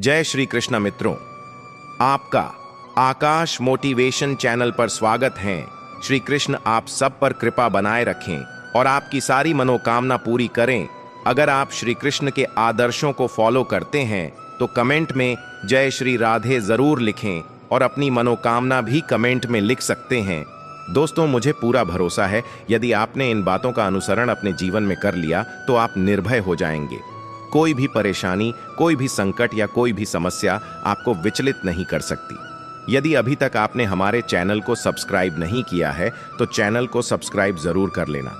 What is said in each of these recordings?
जय श्री कृष्ण मित्रों, आपका आकाश मोटिवेशन चैनल पर स्वागत है। श्री कृष्ण आप सब पर कृपा बनाए रखें और आपकी सारी मनोकामना पूरी करें। अगर आप श्री कृष्ण के आदर्शों को फॉलो करते हैं तो कमेंट में जय श्री राधे जरूर लिखें और अपनी मनोकामना भी कमेंट में लिख सकते हैं। दोस्तों, मुझे पूरा भरोसा है यदि आपने इन बातों का अनुसरण अपने जीवन में कर लिया तो आप निर्भय हो जाएंगे। कोई भी परेशानी, कोई भी संकट या कोई भी समस्या आपको विचलित नहीं कर सकती। यदि अभी तक आपने हमारे चैनल को सब्सक्राइब नहीं किया है तो चैनल को सब्सक्राइब जरूर कर लेना।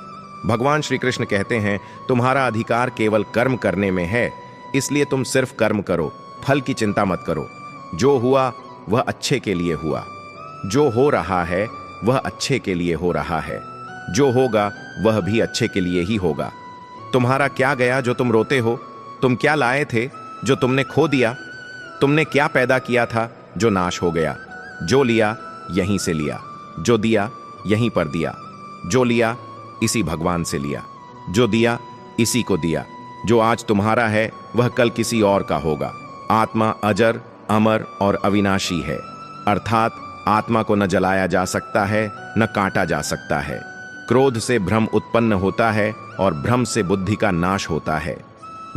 भगवान श्री कृष्ण कहते हैं, तुम्हारा अधिकार केवल कर्म करने में है, इसलिए तुम सिर्फ कर्म करो, फल की चिंता मत करो। जो हुआ वह अच्छे के लिए हुआ, जो हो रहा है वह अच्छे के लिए हो रहा है, जो होगा वह भी अच्छे के लिए ही होगा। तुम्हारा क्या गया जो तुम रोते हो? तुम क्या लाए थे जो तुमने खो दिया? तुमने क्या पैदा किया था जो नाश हो गया? जो लिया यहीं से लिया, जो दिया यहीं पर दिया, जो लिया इसी भगवान से लिया, जो दिया इसी को दिया। जो आज तुम्हारा है वह कल किसी और का होगा। आत्मा अजर, अमर और अविनाशी है, अर्थात आत्मा को न जलाया जा सकता है न काटा जा सकता है। क्रोध से भ्रम उत्पन्न होता है और भ्रम से बुद्धि का नाश होता है।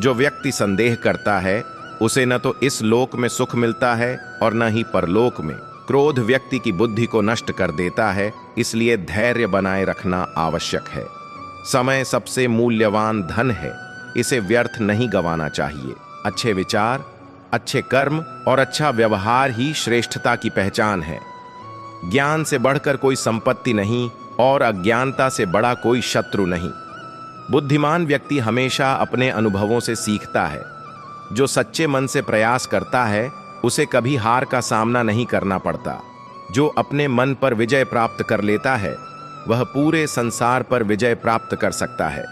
जो व्यक्ति संदेह करता है उसे न तो इस लोक में सुख मिलता है और न ही परलोक में। क्रोध व्यक्ति की बुद्धि को नष्ट कर देता है, इसलिए धैर्य बनाए रखना आवश्यक है। समय सबसे मूल्यवान धन है, इसे व्यर्थ नहीं गंवाना चाहिए। अच्छे विचार, अच्छे कर्म और अच्छा व्यवहार ही श्रेष्ठता की पहचान है। ज्ञान से बढ़कर कोई संपत्ति नहीं और अज्ञानता से बड़ा कोई शत्रु नहीं। बुद्धिमान व्यक्ति हमेशा अपने अनुभवों से सीखता है। जो सच्चे मन से प्रयास करता है उसे कभी हार का सामना नहीं करना पड़ता। जो अपने मन पर विजय प्राप्त कर लेता है वह पूरे संसार पर विजय प्राप्त कर सकता है।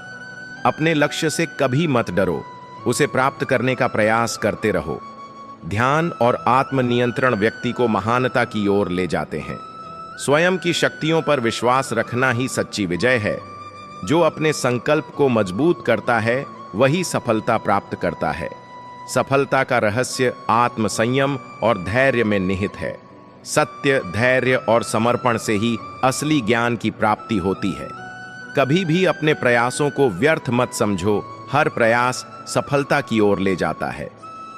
अपने लक्ष्य से कभी मत डरो, उसे प्राप्त करने का प्रयास करते रहो। ध्यान और आत्मनियंत्रण व्यक्ति को महानता की ओर ले जाते हैं। स्वयं की शक्तियों पर विश्वास रखना ही सच्ची विजय है। जो अपने संकल्प को मजबूत करता है वही सफलता प्राप्त करता है। सफलता का रहस्य आत्मसंयम और धैर्य में निहित है। सत्य, धैर्य और समर्पण से ही असली ज्ञान की प्राप्ति होती है। कभी भी अपने प्रयासों को व्यर्थ मत समझो, हर प्रयास सफलता की ओर ले जाता है।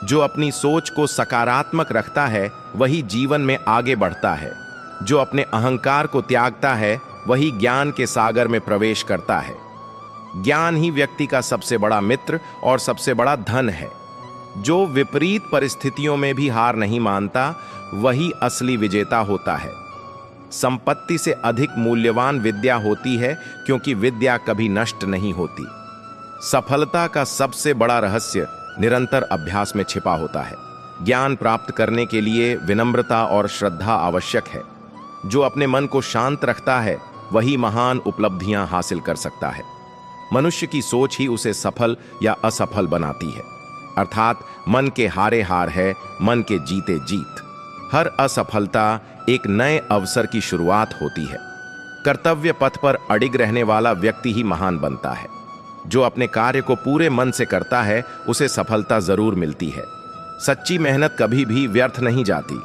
जो अपनी सोच को सकारात्मक रखता है वही जीवन में आगे बढ़ता है। जो अपने अहंकार को त्यागता है वही ज्ञान के सागर में प्रवेश करता है। ज्ञान ही व्यक्ति का सबसे बड़ा मित्र और सबसे बड़ा धन है। जो विपरीत परिस्थितियों में भी हार नहीं मानता वही असली विजेता होता है। संपत्ति से अधिक मूल्यवान विद्या होती है, क्योंकि विद्या कभी नष्ट नहीं होती। सफलता का सबसे बड़ा रहस्य निरंतर अभ्यास में छिपा होता है। ज्ञान प्राप्त करने के लिए विनम्रता और श्रद्धा आवश्यक है। जो अपने मन को शांत रखता है वही महान उपलब्धियां हासिल कर सकता है। मनुष्य की सोच ही उसे सफल या असफल बनाती है, अर्थात मन के हारे हार है, मन के जीते जीत। हर असफलता एक नए अवसर की शुरुआत होती है। कर्तव्य पथ पर अडिग रहने वाला व्यक्ति ही महान बनता है। जो अपने कार्य को पूरे मन से करता है उसे सफलता जरूर मिलती है। सच्ची मेहनत कभी भी व्यर्थ नहीं जाती।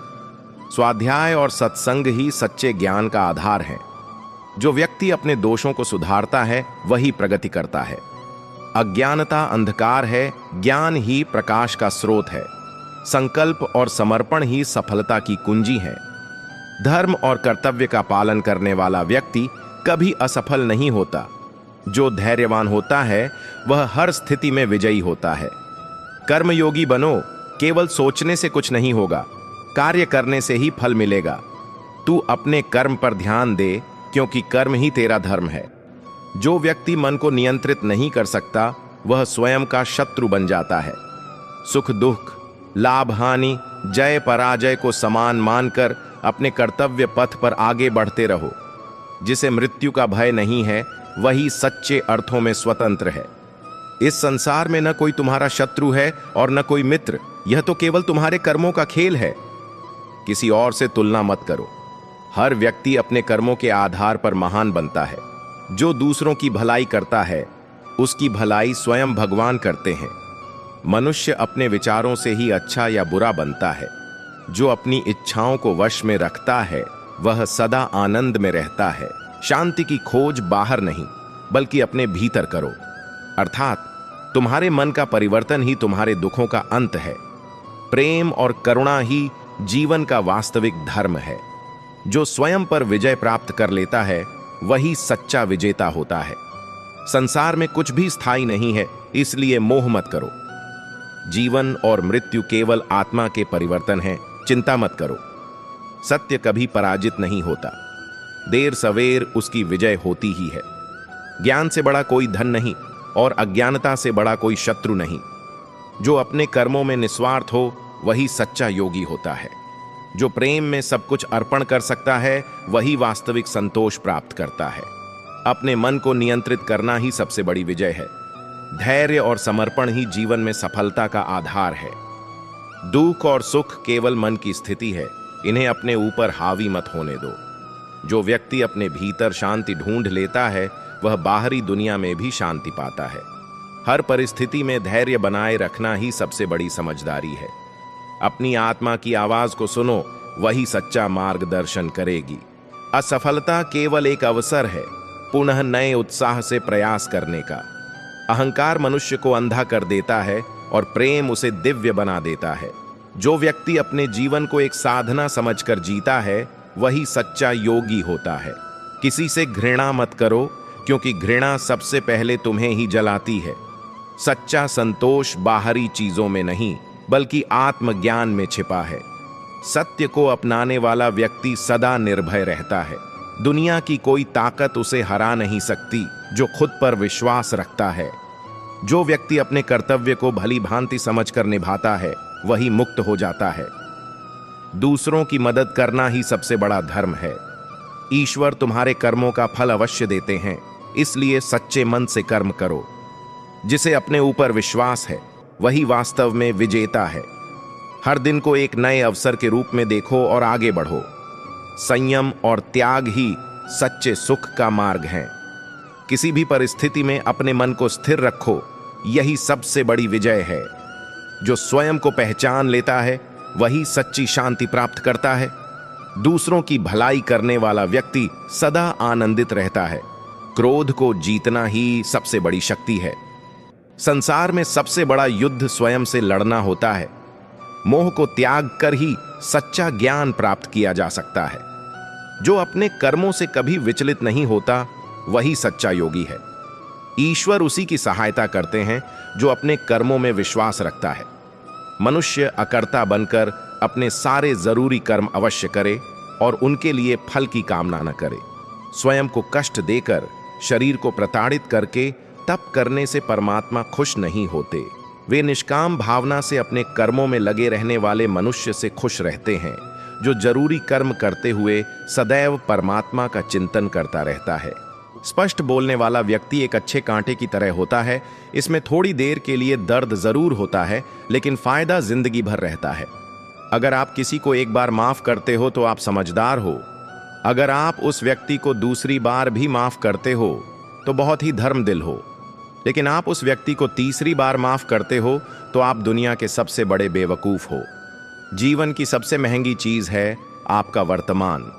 स्वाध्याय और सत्संग ही सच्चे ज्ञान का आधार है। जो व्यक्ति अपने दोषों को सुधारता है वही प्रगति करता है। अज्ञानता अंधकार है, ज्ञान ही प्रकाश का स्रोत है। संकल्प और समर्पण ही सफलता की कुंजी है। धर्म और कर्तव्य का पालन करने वाला व्यक्ति कभी असफल नहीं होता। जो धैर्यवान होता है वह हर स्थिति में विजयी होता है। कर्मयोगी बनो, केवल सोचने से कुछ नहीं होगा, कार्य करने से ही फल मिलेगा। तू अपने कर्म पर ध्यान दे, क्योंकि कर्म ही तेरा धर्म है। जो व्यक्ति मन को नियंत्रित नहीं कर सकता वह स्वयं का शत्रु बन जाता है। सुख दुख, लाभ हानि, जय पराजय को समान मानकर अपने कर्तव्य पथ पर आगे बढ़ते रहो। जिसे मृत्यु का भय नहीं है वही सच्चे अर्थों में स्वतंत्र है। इस संसार में न कोई तुम्हारा शत्रु है और न कोई मित्र, यह तो केवल तुम्हारे कर्मों का खेल है। किसी और से तुलना मत करो। हर व्यक्ति अपने कर्मों के आधार पर महान बनता है। जो दूसरों की भलाई करता है उसकी भलाई स्वयं भगवान करते हैं। मनुष्य अपने विचारों से ही अच्छा या बुरा बनता है। जो अपनी इच्छाओं को वश में रखता है वह सदा आनंद में रहता है। शांति की खोज बाहर नहीं बल्कि अपने भीतर करो, अर्थात तुम्हारे मन का परिवर्तन ही तुम्हारे दुखों का अंत है। प्रेम और करुणा ही जीवन का वास्तविक धर्म है। जो स्वयं पर विजय प्राप्त कर लेता है वही सच्चा विजेता होता है। संसार में कुछ भी स्थायी नहीं है, इसलिए मोह मत करो। जीवन और मृत्यु केवल आत्मा के परिवर्तन हैं, चिंता मत करो। सत्य कभी पराजित नहीं होता, देर सवेर उसकी विजय होती ही है। ज्ञान से बड़ा कोई धन नहीं और अज्ञानता से बड़ा कोई शत्रु नहीं। जो अपने कर्मों में निस्वार्थ हो वही सच्चा योगी होता है। जो प्रेम में सब कुछ अर्पण कर सकता है वही वास्तविक संतोष प्राप्त करता है। अपने मन को नियंत्रित करना ही सबसे बड़ी विजय है। धैर्य और समर्पण ही जीवन में सफलता का आधार है। दुख और सुख केवल मन की स्थिति है, इन्हें अपने ऊपर हावी मत होने दो। जो व्यक्ति अपने भीतर शांति ढूंढ लेता है वह बाहरी दुनिया में भी शांति पाता है। हर परिस्थिति में धैर्य बनाए रखना ही सबसे बड़ी समझदारी है। अपनी आत्मा की आवाज को सुनो, वही सच्चा मार्गदर्शन करेगी। असफलता केवल एक अवसर है पुनः नए उत्साह से प्रयास करने का। अहंकार मनुष्य को अंधा कर देता है और प्रेम उसे दिव्य बना देता है। जो व्यक्ति अपने जीवन को एक साधना समझकर जीता है वही सच्चा योगी होता है। किसी से घृणा मत करो, क्योंकि घृणा सबसे पहले तुम्हें ही जलाती है। सच्चा संतोष बाहरी चीजों में नहीं बल्कि आत्मज्ञान में छिपा है। सत्य को अपनाने वाला व्यक्ति सदा निर्भय रहता है। दुनिया की कोई ताकत उसे हरा नहीं सकती जो खुद पर विश्वास रखता है। जो व्यक्ति अपने कर्तव्य को भली भांति समझकर निभाता है वही मुक्त हो जाता है। दूसरों की मदद करना ही सबसे बड़ा धर्म है। ईश्वर तुम्हारे कर्मों का फल अवश्य देते हैं, इसलिए सच्चे मन से कर्म करो। जिसे अपने ऊपर विश्वास है वही वास्तव में विजेता है। हर दिन को एक नए अवसर के रूप में देखो और आगे बढ़ो। संयम और त्याग ही सच्चे सुख का मार्ग है। किसी भी परिस्थिति में अपने मन को स्थिर रखो, यही सबसे बड़ी विजय है। जो स्वयं को पहचान लेता है वही सच्ची शांति प्राप्त करता है। दूसरों की भलाई करने वाला व्यक्ति सदा आनंदित रहता है। क्रोध को जीतना ही सबसे बड़ी शक्ति है। संसार में सबसे बड़ा युद्ध स्वयं से लड़ना होता है। मोह को त्याग कर ही सच्चा ज्ञान प्राप्त किया जा सकता है। जो अपने कर्मों से कभी विचलित नहीं होता वही सच्चा योगी है। ईश्वर उसी की सहायता करते हैं जो अपने कर्मों में विश्वास रखता है। मनुष्य अकर्ता बनकर अपने सारे जरूरी कर्म अवश्य करे और उनके लिए फल की कामना न करे। स्वयं को कष्ट देकर, शरीर को प्रताड़ित करके तप करने से परमात्मा खुश नहीं होते। वे निष्काम भावना से अपने कर्मों में लगे रहने वाले मनुष्य से खुश रहते हैं, जो जरूरी कर्म करते हुए सदैव परमात्मा का चिंतन करता रहता है। स्पष्ट बोलने वाला व्यक्ति एक अच्छे कांटे की तरह होता है। इसमें थोड़ी देर के लिए दर्द जरूर होता है, लेकिन फायदा जिंदगी भर रहता है। अगर आप किसी को एक बार माफ करते हो तो आप समझदार हो। अगर आप उस व्यक्ति को दूसरी बार भी माफ करते हो तो बहुत ही धर्मदिल हो। लेकिन आप उस व्यक्ति को तीसरी बार माफ करते हो तो आप दुनिया के सबसे बड़े बेवकूफ हो। जीवन की सबसे महंगी चीज है आपका वर्तमान,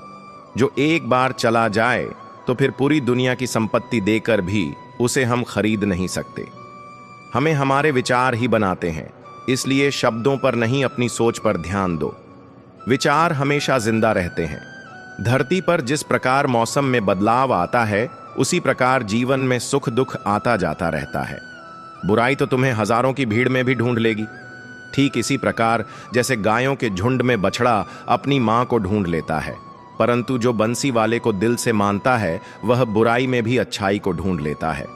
जो एक बार चला जाए तो फिर पूरी दुनिया की संपत्ति देकर भी उसे हम खरीद नहीं सकते। हमें हमारे विचार ही बनाते हैं, इसलिए शब्दों पर नहीं अपनी सोच पर ध्यान दो। विचार हमेशा जिंदा रहते हैं। धरती पर जिस प्रकार मौसम में बदलाव आता है उसी प्रकार जीवन में सुख दुख आता जाता रहता है। बुराई तो तुम्हें हजारों की भीड़ में भी ढूंढ लेगी। ठीक इसी प्रकार जैसे गायों के झुंड में बछड़ा अपनी मां को ढूंढ लेता है, परंतु जो बंसी वाले को दिल से मानता है वह बुराई में भी अच्छाई को ढूंढ लेता है।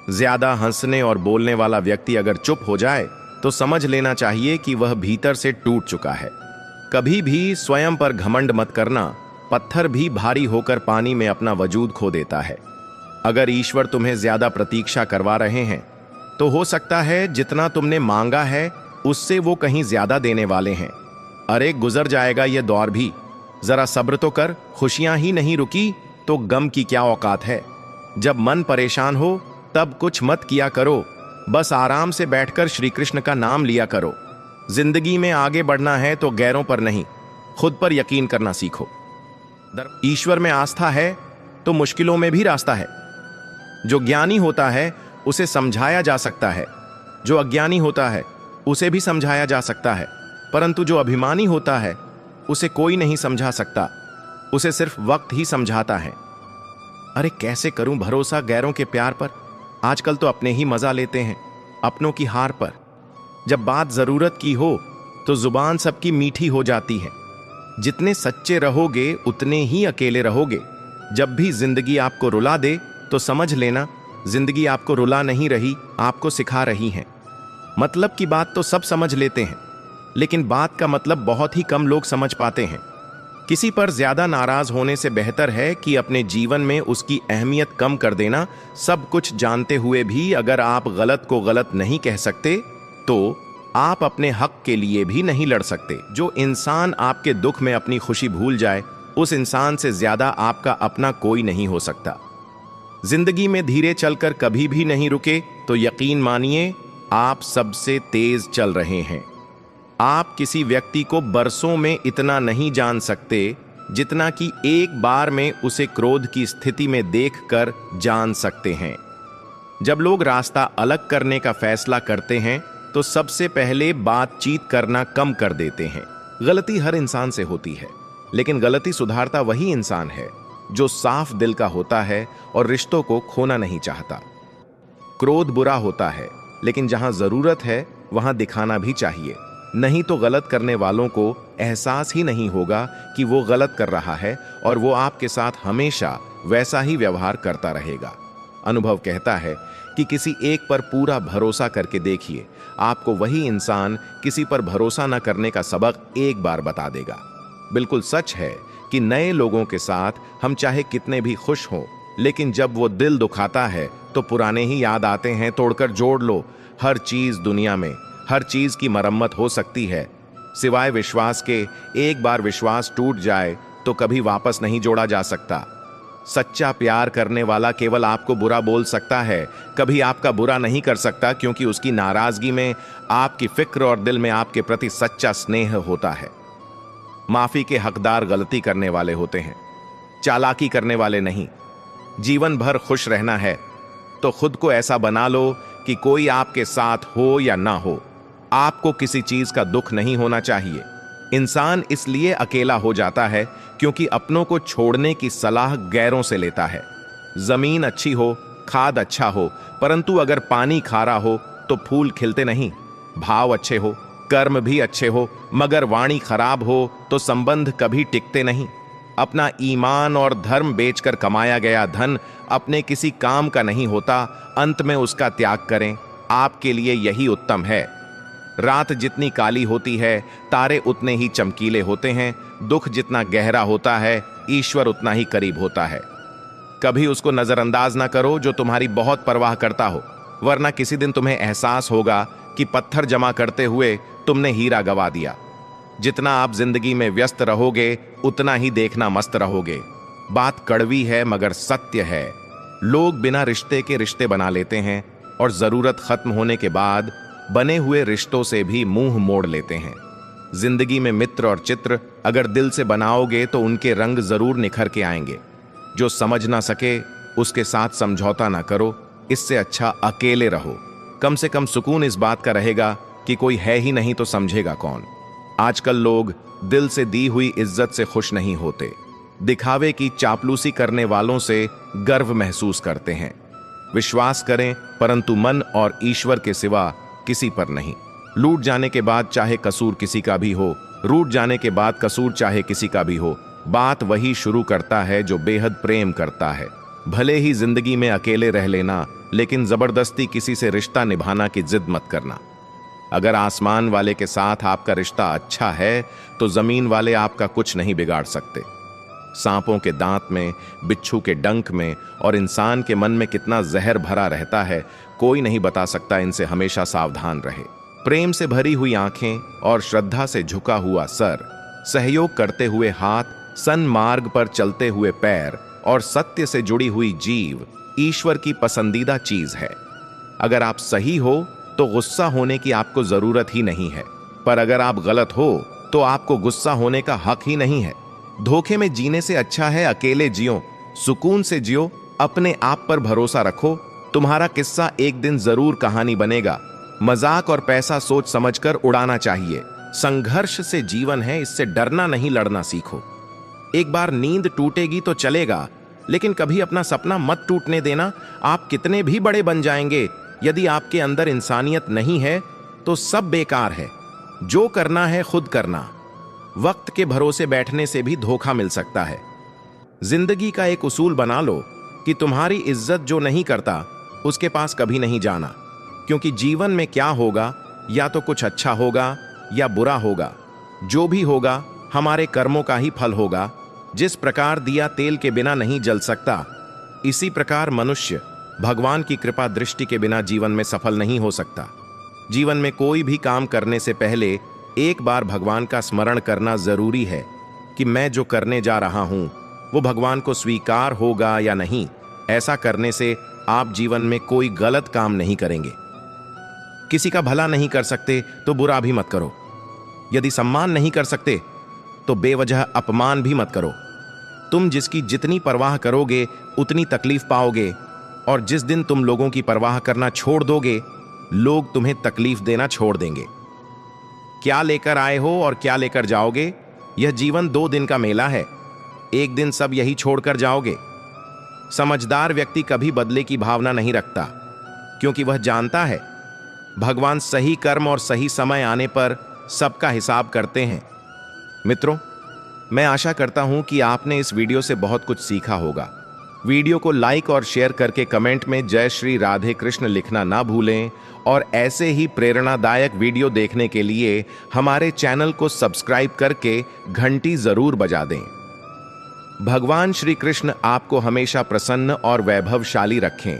ज्यादा हंसने और बोलने वाला व्यक्ति अगर चुप हो जाए तो समझ लेना चाहिए कि वह भीतर से टूट चुका है। कभी भी स्वयं पर घमंड मत करना। पत्थर भी भारी होकर पानी में अपना वजूद खो देता है। अगर ईश्वर तुम्हें ज्यादा प्रतीक्षा करवा रहे हैं तो हो सकता है जितना तुमने मांगा है उससे वो कहीं ज्यादा देने वाले हैं। अरे गुजर जाएगा ये दौर भी, जरा सब्र तो कर। खुशियां ही नहीं रुकी तो गम की क्या औकात है। जब मन परेशान हो तब कुछ मत किया करो, बस आराम से बैठकर श्री कृष्ण का नाम लिया करो। जिंदगी में आगे बढ़ना है तो गैरों पर नहीं, खुद पर यकीन करना सीखो। ईश्वर में आस्था है तो मुश्किलों में भी रास्ता है। जो ज्ञानी होता है उसे समझाया जा सकता है, जो अज्ञानी होता है उसे भी समझाया जा सकता है, परंतु जो अभिमानी होता है उसे कोई नहीं समझा सकता, उसे सिर्फ वक्त ही समझाता है। अरे कैसे करूं भरोसा गैरों के प्यार पर? आजकल तो अपने ही मजा लेते हैं, अपनों की हार पर। जब बात जरूरत की हो तो जुबान सबकी मीठी हो जाती है। जितने सच्चे रहोगे उतने ही अकेले रहोगे। जब भी जिंदगी आपको रुला दे तो समझ लेना जिंदगी आपको रुला नहीं रही, आपको सिखा रही है। मतलब की बात तो सब समझ लेते हैं, लेकिन बात का मतलब बहुत ही कम लोग समझ पाते हैं। किसी पर ज्यादा नाराज होने से बेहतर है कि अपने जीवन में उसकी अहमियत कम कर देना। सब कुछ जानते हुए भी अगर आप गलत को गलत नहीं कह सकते तो आप अपने हक के लिए भी नहीं लड़ सकते। जो इंसान आपके दुख में अपनी खुशी भूल जाए, उस इंसान से ज्यादा आपका अपना कोई नहीं हो सकता। जिंदगी में धीरे चलकर कभी भी नहीं रुके तो यकीन मानिए आप सबसे तेज चल रहे हैं। आप किसी व्यक्ति को बरसों में इतना नहीं जान सकते जितना कि एक बार में उसे क्रोध की स्थिति में देखकर जान सकते हैं। जब लोग रास्ता अलग करने का फैसला करते हैं तो सबसे पहले बातचीत करना कम कर देते हैं। गलती हर इंसान से होती है, लेकिन गलती सुधारता वही इंसान है जो साफ दिल का होता है और रिश्तों को खोना नहीं चाहता। क्रोध बुरा होता है, लेकिन जहां जरूरत है वहां दिखाना भी चाहिए, नहीं तो गलत करने वालों को एहसास ही नहीं होगा कि वो गलत कर रहा है और वो आपके साथ हमेशा वैसा ही व्यवहार करता रहेगा। अनुभव कहता है कि किसी एक पर पूरा भरोसा करके देखिए, आपको वही इंसान किसी पर भरोसा न करने का सबक एक बार बता देगा। बिल्कुल सच है कि नए लोगों के साथ हम चाहे कितने भी खुश हों, लेकिन जब वो दिल दुखाता है तो पुराने ही याद आते हैं। तोड़कर जोड़ लो। हर चीज दुनिया में, हर चीज की मरम्मत हो सकती है, सिवाय विश्वास के। एक बार विश्वास टूट जाए तो कभी वापस नहीं जोड़ा जा सकता। सच्चा प्यार करने वाला केवल आपको बुरा बोल सकता है, कभी आपका बुरा नहीं कर सकता, क्योंकि उसकी नाराजगी में आपकी फिक्र और दिल में आपके प्रति सच्चा स्नेह होता है। माफी के हकदार गलती करने वाले होते हैं, चालाकी करने वाले नहीं। जीवन भर खुश रहना है तो खुद को ऐसा बना लो कि कोई आपके साथ हो या ना हो, आपको किसी चीज का दुख नहीं होना चाहिए। इंसान इसलिए अकेला हो जाता है क्योंकि अपनों को छोड़ने की सलाह गैरों से लेता है। जमीन अच्छी हो, खाद अच्छा हो, परंतु अगर पानी खारा हो तो फूल खिलते नहीं। भाव अच्छे हो, कर्म भी अच्छे हो, मगर वाणी खराब हो तो संबंध कभी टिकते नहीं। अपना ईमान और धर्म बेचकर कमाया गया धन अपने किसी काम का नहीं होता, अंत में उसका त्याग करें, आपके लिए यही उत्तम है। रात जितनी काली होती है, तारे उतने ही चमकीले होते हैं। दुख जितना गहरा होता है, ईश्वर उतना ही करीब होता है। कभी उसको नजरअंदाज ना करो जो तुम्हारी बहुत परवाह करता हो, वरना किसी दिन तुम्हें एहसास होगा कि पत्थर जमा करते हुए तुमने हीरा गवा दिया। जितना आप जिंदगी में व्यस्त रहोगे उतना ही देखना मस्त रहोगे। बात कड़वी है मगर सत्य है। लोग बिना रिश्ते के रिश्ते बना लेते हैं और जरूरत खत्म होने के बाद बने हुए रिश्तों से भी मुंह मोड़ लेते हैं। जिंदगी में मित्र और चित्र अगर दिल से बनाओगे तो उनके रंग जरूर निखर के आएंगे। जो समझ ना सके उसके साथ समझौता ना करो, इससे अच्छा अकेले रहो। कम से कम सुकून इस बात का रहेगा कि कोई है ही नहीं तो समझेगा कौन। आजकल लोग दिल से दी हुई इज्जत से खुश नहीं होते, दिखावे की चापलूसी करने वालों से गर्व महसूस करते हैं। विश्वास करें परंतु मन और ईश्वर के सिवा किसी पर नहीं। लूट जाने के बाद चाहे कसूर किसी का भी हो, रूठ जाने के बाद कसूर चाहे किसी का भी हो, बात वही शुरू करता है जो बेहद प्रेम करता है। भले ही जिंदगी में अकेले रह लेना, लेकिन जबरदस्ती किसी से रिश्ता निभाना की जिद मत करना। अगर आसमान वाले के साथ आपका रिश्ता अच्छा है तो जमीन वाले आपका कुछ नहीं बिगाड़ सकते। सांपों के दांत में, बिच्छू के डंक में और इंसान के मन में कितना जहर भरा रहता है, कोई नहीं बता सकता। इनसे हमेशा सावधान रहे। प्रेम से भरी हुई आंखें और श्रद्धा से झुका हुआ सर, सहयोग करते हुए हाथ, सन्मार्ग पर चलते हुए पैर और सत्य से जुड़ी हुई जीव ईश्वर की पसंदीदा चीज है। अगर आप सही हो तो गुस्सा होने की आपको जरूरत ही नहीं है, पर अगर आप गलत हो तो आपको गुस्सा होने का हक ही नहीं है। धोखे में जीने से अच्छा है अकेले जियो, सुकून से जियो, अपने आप पर भरोसा रखो। तुम्हारा किस्सा एक दिन जरूर कहानी बनेगा। मजाक और पैसा सोच समझकर उड़ाना चाहिए। संघर्ष से जीवन है, इससे डरना नहीं, लड़ना सीखो। एक बार नींद टूटेगी तो चलेगा, लेकिन कभी अपना सपना मत टूटने देना। आप कितने भी बड़े बन जाएंगे, यदि आपके अंदर इंसानियत नहीं है तो सब बेकार है। जो करना है खुद करना। वक्त के भरोसे बैठने से भी धोखा मिल सकता है। जिंदगी का एक उसूल बना लो कि तुम्हारी इज्जत जो नहीं करता उसके पास कभी नहीं जाना, क्योंकि जीवन में क्या होगा, या तो कुछ अच्छा होगा या बुरा होगा। जो भी होगा हमारे कर्मों का ही फल होगा। जिस प्रकार दिया तेल के बिना नहीं जल सकता, इसी प्रकार मनुष्य भगवान की कृपा दृष्टि के बिना जीवन में सफल नहीं हो सकता। जीवन में कोई भी काम करने से पहले एक बार भगवान का स्मरण करना जरूरी है कि मैं जो करने जा रहा हूं वो भगवान को स्वीकार होगा या नहीं। ऐसा करने से आप जीवन में कोई गलत काम नहीं करेंगे। किसी का भला नहीं कर सकते तो बुरा भी मत करो। यदि सम्मान नहीं कर सकते तो बेवजह अपमान भी मत करो। तुम जिसकी जितनी परवाह करोगे उतनी तकलीफ पाओगे, और जिस दिन तुम लोगों की परवाह करना छोड़ दोगे, लोग तुम्हें तकलीफ देना छोड़ देंगे। क्या लेकर आए हो और क्या लेकर जाओगे, यह जीवन 2 दिन का मेला है। एक दिन सब यही छोड़कर जाओगे। समझदार व्यक्ति कभी बदले की भावना नहीं रखता, क्योंकि वह जानता है भगवान सही कर्म और सही समय आने पर सबका हिसाब करते हैं। मित्रों, मैं आशा करता हूं कि आपने इस वीडियो से बहुत कुछ सीखा होगा। वीडियो को लाइक और शेयर करके कमेंट में जय श्री राधे कृष्ण लिखना ना भूलें, और ऐसे ही प्रेरणादायक वीडियो देखने के लिए हमारे चैनल को सब्सक्राइब करके घंटी जरूर बजा दें। भगवान श्री कृष्ण आपको हमेशा प्रसन्न और वैभवशाली रखें।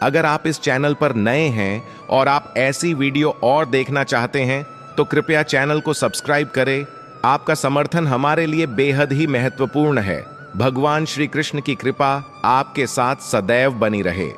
अगर आप इस चैनल पर नए हैं और आप ऐसी वीडियो और देखना चाहते हैं तो कृपया चैनल को सब्सक्राइब करें। आपका समर्थन हमारे लिए बेहद ही महत्वपूर्ण है। भगवान श्री कृष्ण की कृपा आपके साथ सदैव बनी रहे।